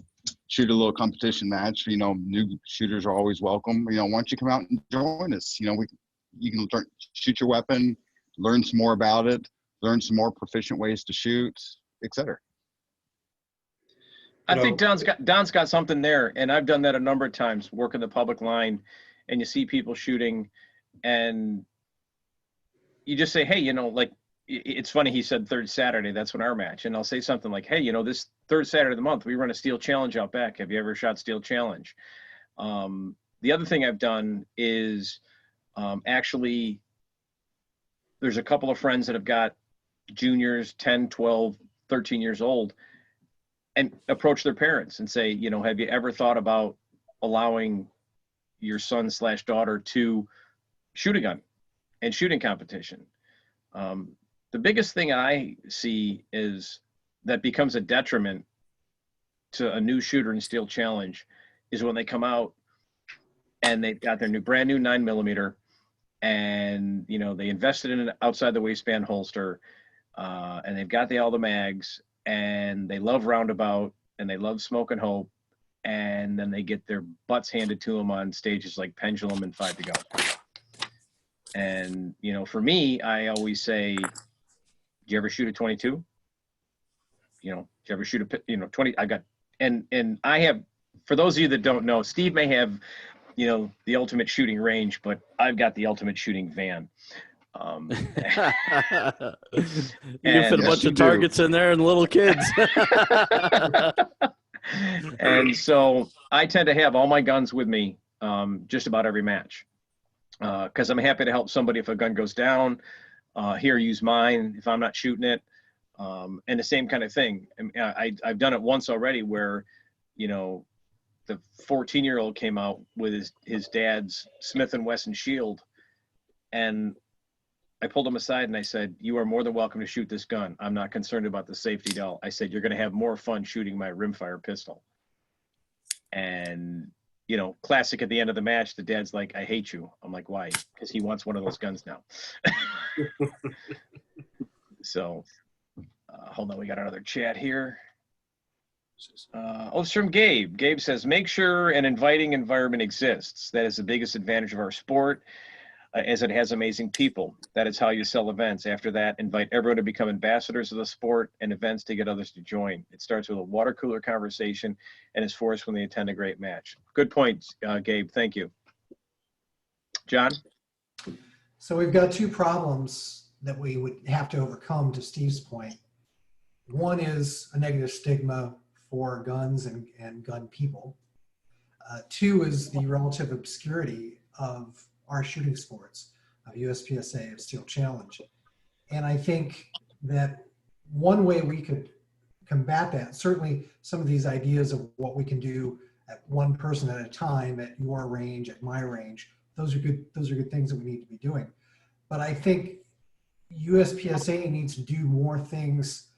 shoot a little competition match. New shooters are always welcome. Why don't you come out and join us? You can shoot your weapon, learn some more about it, learn some more proficient ways to shoot, etc. I think Don's got something there, and I've done that a number of times, working the public line, and you see people shooting, and you just say, hey, it's funny, he said third Saturday, that's when our match. And I'll say something like, hey, this third Saturday of the month, we run a steel challenge out back. Have you ever shot steel challenge? The other thing I've done is actually, there's a couple of friends that have got juniors, 10, 12, 13 years old, and approach their parents and say, have you ever thought about allowing your son/daughter to shoot a gun and shooting competition? The biggest thing I see is that becomes a detriment to a new shooter in steel challenge is when they come out and they've got their brand new 9mm, and they invested in an outside the waistband holster, and they've got all the mags, and they love roundabout, and they love smoke and hope, and then they get their butts handed to them on stages like Pendulum and 5 to Go. And for me, I always say, do you ever shoot a 22? Do you ever shoot a 20? I got, and I have, for those of you that don't know, Steve may have the ultimate shooting range, but I've got the ultimate shooting van. You can fit a bunch of targets in there and little kids. And so I tend to have all my guns with me just about every match, because I'm happy to help somebody if a gun goes down. Here, use mine if I'm not shooting it. And the same kind of thing. I've done it once already where, the 14-year-old came out with his dad's Smith & Wesson Shield, and I pulled him aside and I said, you are more than welcome to shoot this gun. I'm not concerned about the safety at all. I said, you're going to have more fun shooting my rimfire pistol. And, classic at the end of the match, the dad's like, I hate you. I'm like, why? Because he wants one of those guns now. So, hold on, we got another chat here. It's from Gabe. Gabe says, make sure an inviting environment exists. That is the biggest advantage of our sport, as it has amazing people. That is how you sell events. After that, invite everyone to become ambassadors of the sport and events to get others to join. It starts with a water cooler conversation and is forced when they attend a great match. Good point, Gabe. Thank you. John? So we've got two problems that we would have to overcome, to Steve's point. One is a negative stigma for guns and gun people. Two is the relative obscurity of our shooting sports, of USPSA, of Steel Challenge. And I think that one way we could combat that, certainly some of these ideas of what we can do at one person at a time, at your range, at my range, those are good things that we need to be doing. But I think USPSA needs to do more things,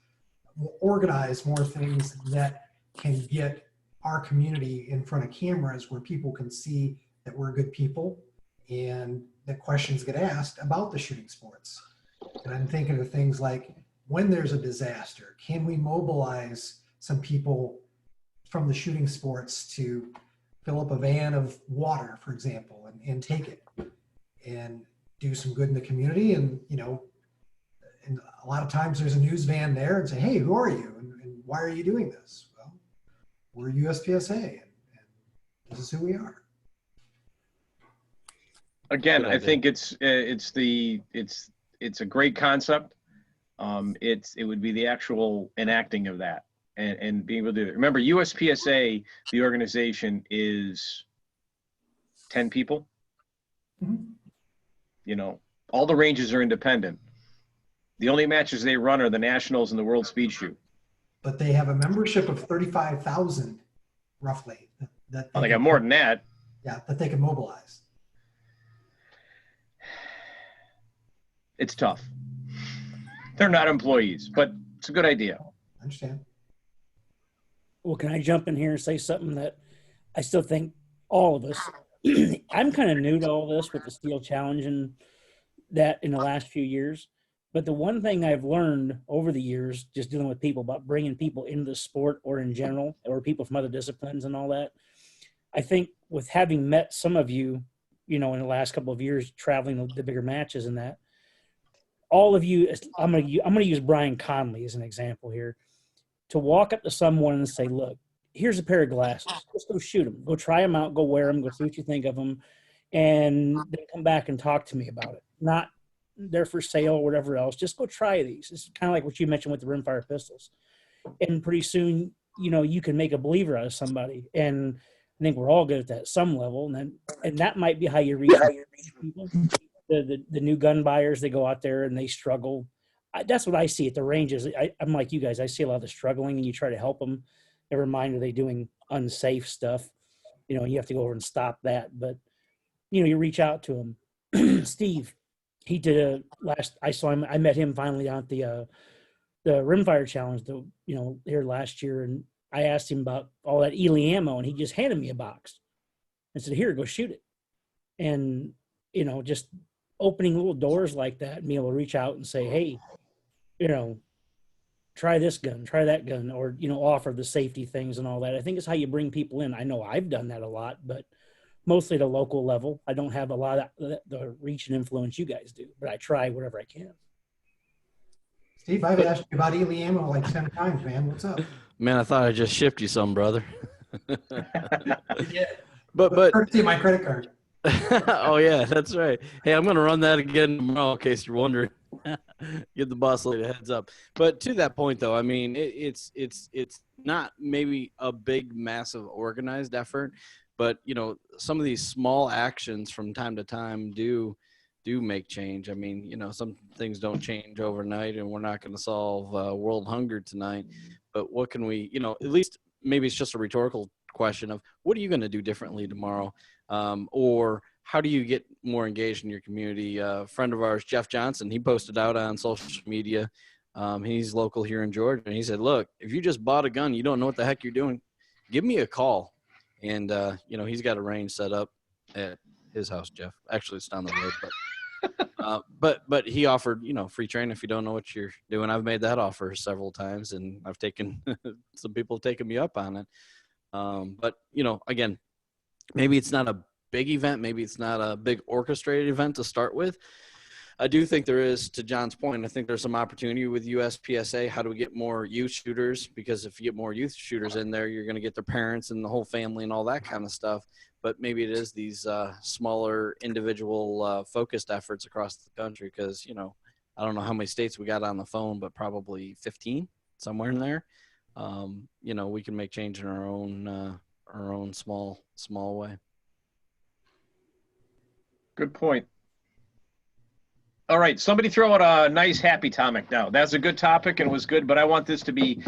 organize more things that can get our community in front of cameras where people can see that we're good people and that questions get asked about the shooting sports. And I'm thinking of things like, when there's a disaster, can we mobilize some people from the shooting sports to fill up a van of water, for example, and take it and do some good in the community? And, and a lot of times there's a news van there and say, hey, who are you? And why are you doing this? Well, we're USPSA and this is who we are. Again, I think it's a great concept. It would be the actual enacting of that and being able to do it. Remember, USPSA, the organization, is 10 people. Mm-hmm. All the ranges are independent. The only matches they run are the nationals and the World Speed Shoot. But they have a membership of 35,000, roughly. That they got more than that. Yeah, that they can mobilize. It's tough. They're not employees, but it's a good idea. I understand. Well, can I jump in here and say something that I still think all of us, I'm kind of new to all this with the Steel Challenge and that in the last few years. But the one thing I've learned over the years, just dealing with people, about bringing people into the sport or in general, or people from other disciplines and all that, I think with having met some of you, in the last couple of years, traveling the bigger matches and that, all of you, I'm going to use Brian Conley as an example here, to walk up to someone and say, look, here's a pair of glasses. Let's go shoot them. Go try them out. Go wear them. Go see what you think of them. And then come back and talk to me about it. Not they're for sale or whatever else. Just go try these. It's kind of like what you mentioned with the rimfire pistols. And pretty soon, you can make a believer out of somebody. And I think we're all good at that at some level. And that might be how you reach people. The new gun buyers, they go out there and they struggle. That's what I see at the ranges. I'm like you guys. I see a lot of the struggling, and you try to help them. Never mind, are they doing unsafe stuff? You have to go over and stop that. But you reach out to them. Steve, he did I saw him. I met him finally down at the rimfire challenge, here last year, and I asked him about all that Ely ammo, and he just handed me a box and said, "Here, go shoot it." And just opening little doors like that, and being able to reach out and say, "Hey, try this gun, try that gun," or offer the safety things and all that. I think it's how you bring people in. I know I've done that a lot, but mostly at a local level. I don't have a lot of the reach and influence you guys do, but I try whatever I can. Steve, I've asked you about Ely ammo like 10 times, man. What's up? Man, I thought I just shipped you some, brother. Yeah. But See my credit card. Oh yeah, that's right. Hey, I'm gonna run that again tomorrow in case you're wondering. Give the boss lady a heads up. But to that point, though, I mean, it's not maybe a big, massive, organized effort, but some of these small actions from time to time do make change. I mean, some things don't change overnight, and we're not going to solve world hunger tonight. But what can we, at least maybe it's just a rhetorical question of what are you going to do differently tomorrow? Or how do you get more engaged in your community? A friend of ours, Jeff Johnson, he posted out on social media. He's local here in Georgia, and he said, "Look, if you just bought a gun, you don't know what the heck you're doing, give me a call." And he's got a range set up at his house, Jeff. Actually, it's down the road, but he offered free training if you don't know what you're doing. I've made that offer several times, and I've taken some people have taken me up on it. But again, maybe it's not a big event. Maybe it's not a big orchestrated event to start with. I do think there is, to John's point, I think there's some opportunity with USPSA. How do we get more youth shooters? Because if you get more youth shooters in there, you're going to get their parents and the whole family and all that kind of stuff. But maybe it is these smaller individual focused efforts across the country because, I don't know how many states we got on the phone, but probably 15, somewhere in there. We can make change in our own small way. Good point. All right, somebody throw out a nice happy topic now. That's a good topic and was good, but I want this to be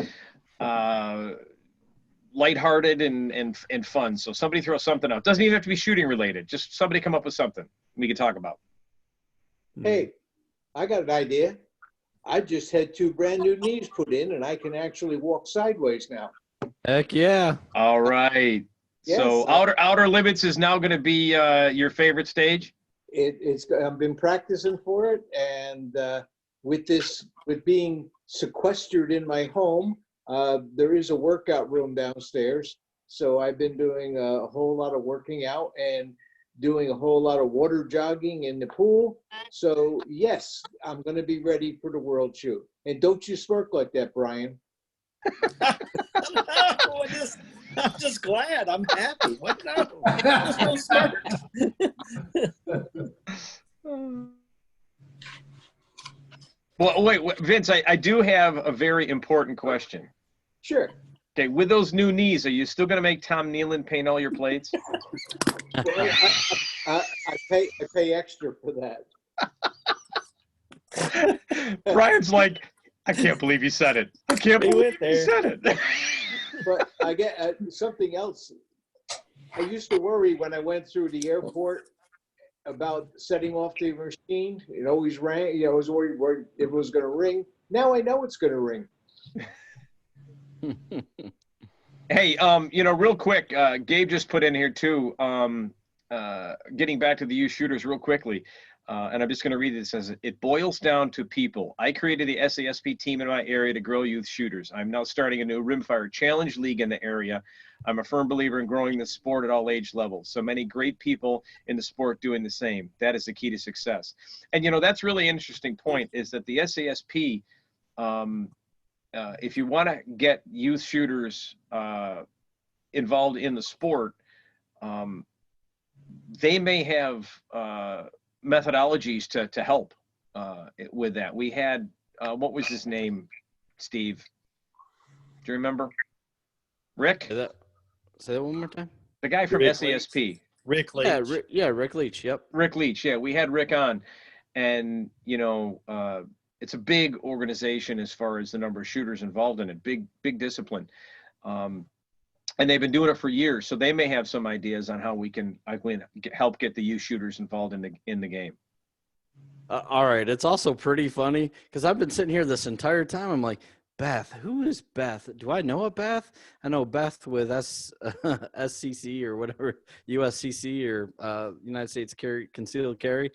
lighthearted and fun. So somebody throw something out. Doesn't even have to be shooting related. Just somebody come up with something we can talk about. Hey, I got an idea. I just had 2 brand new knees put in, and I can actually walk sideways now. Heck yeah! All right. Yes, so outer limits is now going to be your favorite stage. I've been practicing for it, and with being sequestered in my home, there is a workout room downstairs. So I've been doing a whole lot of working out and doing a whole lot of water jogging in the pool. So yes, I'm going to be ready for the world shoot. And don't you smirk like that, Brian. I'm just glad. I'm happy. What no? Well, wait, Vince, I do have a very important question. Sure. Okay, with those new knees, are you still going to make Tom Nealon paint all your plates? Well, I pay extra for that. Brian's like, I can't believe you said it. I can't believe you said it. But I get something else. I used to worry when I went through the airport about setting off the machine. It always rang. I was worried it was going to ring. Now I know it's going to ring. Hey, real quick, Gabe just put in here too, getting back to the youth shooters real quickly. And I'm just going to read it. It says, it boils down to people. I created the SASP team in my area to grow youth shooters. I'm now starting a new Rimfire Challenge League in the area. I'm a firm believer in growing the sport at all age levels. So many great people in the sport doing the same. That is the key to success. And, that's really an interesting point is that the SASP, if you want to get youth shooters involved in the sport, they may have methodologies to help. with that. We had what was his name, Steve? Do you remember? Rick? Say that one more time. The guy from Rick SASP. Rick Leach. Rick Leach. Yep. Rick Leach. Yeah, we had Rick on, and it's a big organization as far as the number of shooters involved in it. Big discipline, and they've been doing it for years. So they may have some ideas on how we can help get the youth shooters involved in the game. All right. It's also pretty funny because I've been sitting here this entire time. I'm like, Beth, who is Beth? Do I know a Beth? I know Beth with SCC or whatever, USCC or United States Concealed Carry.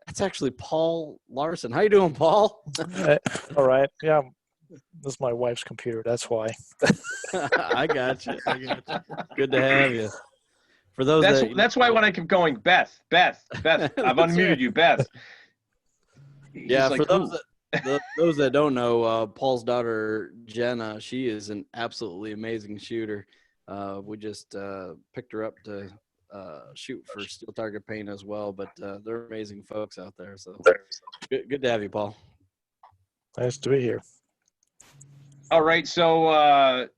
That's actually Paul Larson. How you doing, Paul? All right. Yeah. This is my wife's computer. That's why. I got you. Good to have you. For those that's why when I kept going, Beth, I've unmuted right. you, Beth. Yeah, for those that don't know, Paul's daughter Jenna, she is an absolutely amazing shooter. We just picked her up to shoot for steel target paint as well, but they're amazing folks out there. So good to have you, Paul. Nice to be here. All right, so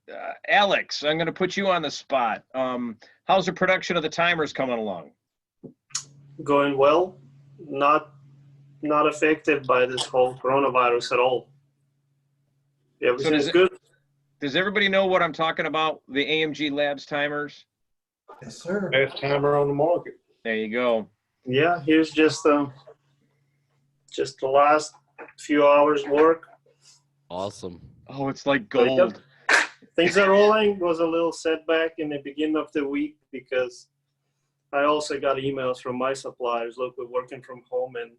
Alex, I'm going to put you on the spot. How's the production of the timers coming along? Going well. Not affected by this whole coronavirus at all. Everything's good. Does everybody know what I'm talking about? The AMG Labs timers? Yes, sir. Best timer on the market. There you go. Yeah, here's just the last few hours work. Awesome. Oh, it's like gold. Things are rolling. It was a little setback in the beginning of the week because I also got emails from my suppliers. Look, we're working from home and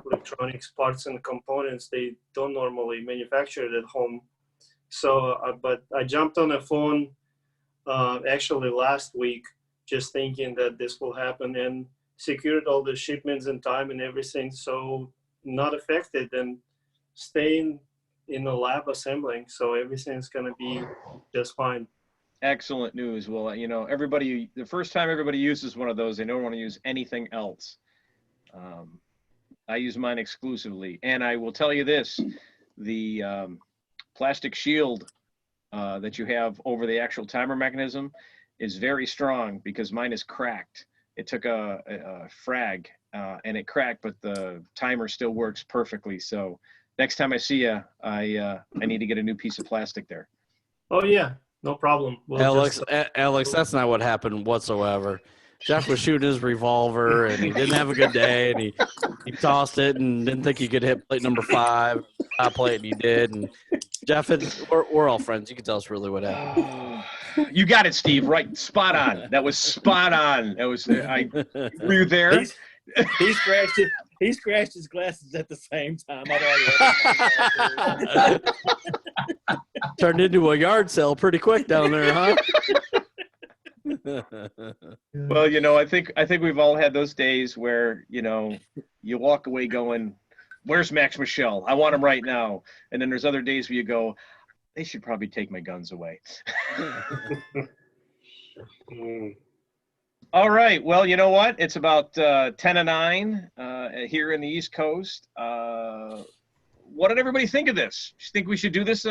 electronics parts and components, they don't normally manufacture it at home. So, but I jumped on the phone actually last week, just thinking that this will happen, and secured all the shipments in time and everything. So not affected and staying in the lab assembling. So everything's going to be just fine. Excellent news. Well, everybody, the first time everybody uses one of those, they don't want to use anything else. I use mine exclusively. And I will tell you this, the plastic shield that you have over the actual timer mechanism is very strong because mine is cracked. It took a frag and it cracked, but the timer still works perfectly. So next time I see you, I need to get a new piece of plastic there. Oh yeah, no problem. Alex, that's not what happened whatsoever. Jeff was shooting his revolver and he didn't have a good day, and he tossed it and didn't think he could hit plate number 5, top plate, and he did. And Jeff, we're all friends. You can tell us really what happened. You got it, Steve. Right, spot on. That was spot on. That was. Were you there? He scratched his glasses at the same time. Turned into a yard sale pretty quick down there, huh? Well, I think we've all had those days where, you walk away going, where's Max Michelle? I want him right now. And then there's other days where you go, they should probably take my guns away. All right. Well, you know what? It's about 10:09 here in the East Coast. What did everybody think of this? Do you think we should do this,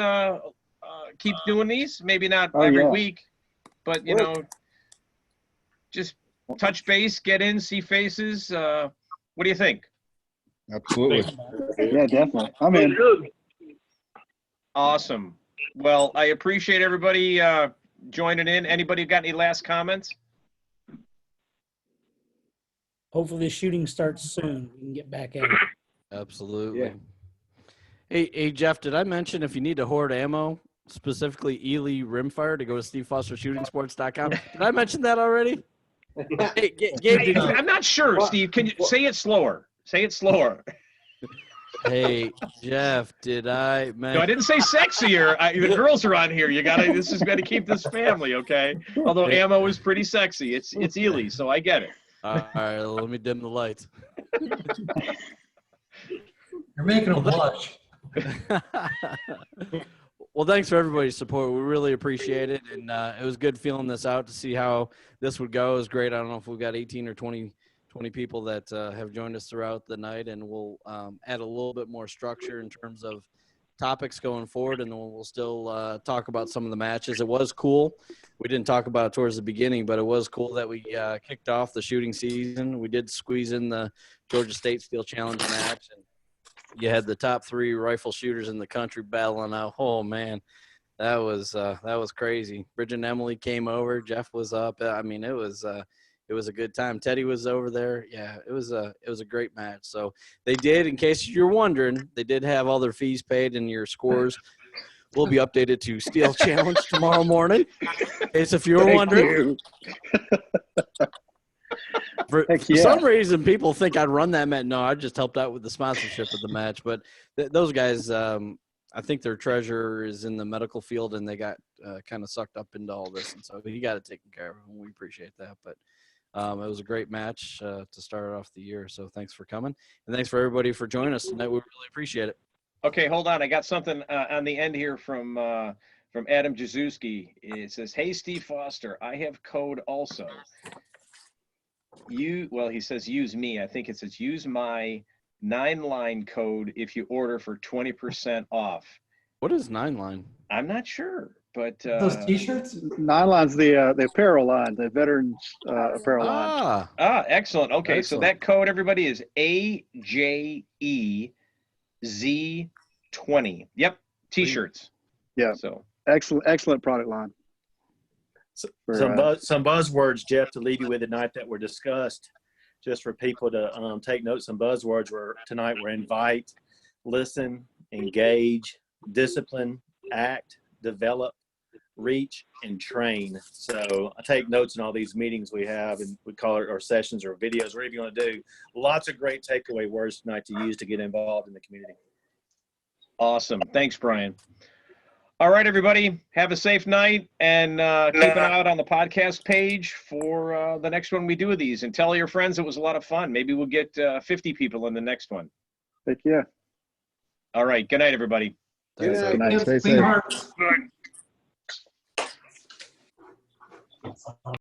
keep doing these? Maybe not every week, but, just touch base, get in, see faces. What do you think? Absolutely. Yeah, definitely. I'm in. Awesome. Well, I appreciate everybody joining in. Anybody got any last comments? Hopefully the shooting starts soon. We can get back at it. Absolutely. Yeah. Hey, Jeff, did I mention if you need to hoard ammo, specifically Ely rimfire, to go to SteveFosterShootingSports.com? Did I mention that already? Hey, Gabe, I'm not sure, Steve. Can you say it slower? Say it slower. Hey, Jeff, did I mention? No, I didn't say sexier. The girls are on here. This is going to keep this family, okay? Although ammo is pretty sexy. It's Ely, so I get it. All right, let me dim the lights. You're making them blush. Well, thanks for everybody's support. We really appreciate it, and it was good feeling this out to see how this would go. It was great. I don't know if we got 18 or 20 20 people that have joined us throughout the night, and we'll add a little bit more structure in terms of topics going forward, and then we'll still talk about some of the matches. It was cool. We didn't talk about it towards the beginning, but it was cool that we kicked off the shooting season. We did squeeze in the Georgia State Steel Challenge match, and you had the top 3 rifle shooters in the country battling out. Oh man, that was crazy. Bridget and Emily came over. Jeff was up. I mean, it was a good time. Teddy was over there. Yeah, it was a great match. So they did, in case you're wondering, they did have all their fees paid, and your scores will be updated to Steel Challenge tomorrow morning. In case if you were wondering. For some reason, people think I'd run that match. No, I just helped out with the sponsorship of the match. But those guys, I think their treasurer is in the medical field, and they got kind of sucked up into all this. And so he got it taken care of, and we appreciate that. But it was a great match to start off the year. So thanks for coming. And thanks for everybody for joining us tonight. We really appreciate it. Okay, hold on. I got something on the end here from Adam Jazuski. It says, "Hey, Steve Foster, I have code also. He says use me. I think it says use my 9-line code if you order for 20% off." What is 9-line? I'm not sure, but Those T-shirts. 9-line's the apparel line, the veterans apparel line. Excellent. Okay, Excellent. so that code, everybody, is AJEZ20. Yep, T-shirts. Yeah. So excellent product line. Some buzzwords, Jeff, to leave you with tonight that were discussed, just for people to take notes. Some buzzwords tonight were invite, listen, engage, discipline, act, develop, reach, and train. So I take notes in all these meetings we have, and we call it our sessions or videos, whatever you want to do. Lots of great takeaway words tonight to use to get involved in the community. Awesome. Thanks, Brian. All right, everybody, have a safe night, and keep an eye out on the podcast page for the next one we do of these. And tell your friends it was a lot of fun. Maybe we'll get 50 people in the next one. Heck yeah. All right. Good night, everybody. Good night. Stay Clean safe. hearts.